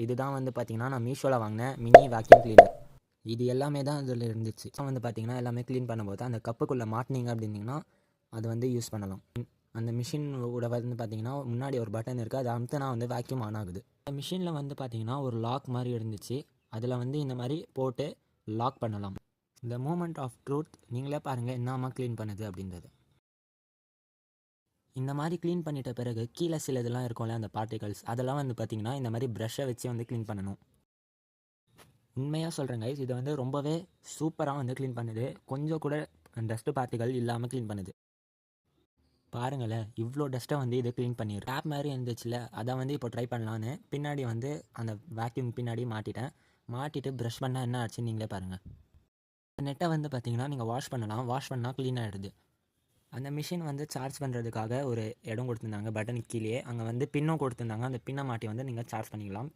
இதுதான் வந்து பார்த்தீங்கன்னா நான் மீஷோவில் வாங்கினேன் மினி வேக்யூம் கிளீனர். இது எல்லாமே தான் அதில் இருந்துச்சு. வந்து பார்த்தீங்கன்னா எல்லாமே க்ளீன் பண்ணும்போது அந்த கப்புக்குள்ளே மாட்டினீங்க அப்படின்னிங்கன்னா அது வந்து யூஸ் பண்ணலாம். அந்த மிஷினோட வந்து பார்த்தீங்கன்னா முன்னாடி ஒரு பட்டன் இருக்குது, அதை அமுத்தினா வந்து வேக்யூம் ஆன் ஆகுது. அந்த மிஷினில் வந்து பார்த்தீங்கன்னா ஒரு லாக் மாதிரி இருந்துச்சு, அதில் வந்து இந்த மாதிரி போட்டு லாக் பண்ணலாம். இந்த மூமெண்ட் ஆஃப் ட்ரூத் நீங்களே பாருங்கள் என்னமா க்ளீன் பண்ணுது அப்படின்றது. இந்த மாதிரி க்ளீன் பண்ணிட்ட பிறகு கீழே சில இதெல்லாம் இருக்கும்ல அந்த பார்ட்டிகல்ஸ், அதெல்லாம் வந்து பார்த்திங்கன்னா இந்த மாதிரி ப்ரஷ்ஷை வச்சு வந்து க்ளீன் பண்ணணும். உண்மையாக சொல்கிறேன் கைஸ், இது வந்து ரொம்பவே சூப்பராக வந்து க்ளீன் பண்ணுது. கொஞ்சம் கூட டஸ்ட்டு பார்ட்டிகல் இல்லாமல் க்ளீன் பண்ணுது. பாருங்களேன், இவ்வளோ டஸ்ட்டை வந்து இது க்ளீன் பண்ணிடும். டேப் மாதிரி இருந்துச்சுல, அதை வந்து இப்போ ட்ரை பண்ணலான்னு பின்னாடி வந்து அந்த வேக்யூம் பின்னாடி மாட்டிட்டு ப்ரஷ் பண்ணால் என்ன ஆச்சுன்னு நீங்களே பாருங்கள். நெட்டை வந்து பார்த்திங்கன்னா நீங்கள் வாஷ் பண்ணால் க்ளீன் ஆகிடுது. அந்த மிஷின் வந்து சார்ஜ் பண்ணுறதுக்காக ஒரு இடம் கொடுத்துருந்தாங்க பட்டனுக்கு கீழே, அங்கே வந்து பின்னும் கொடுத்துருந்தாங்க. அந்த பின்னை மாட்டி வந்து நீங்கள் சார்ஜ் பண்ணிக்கலாம்.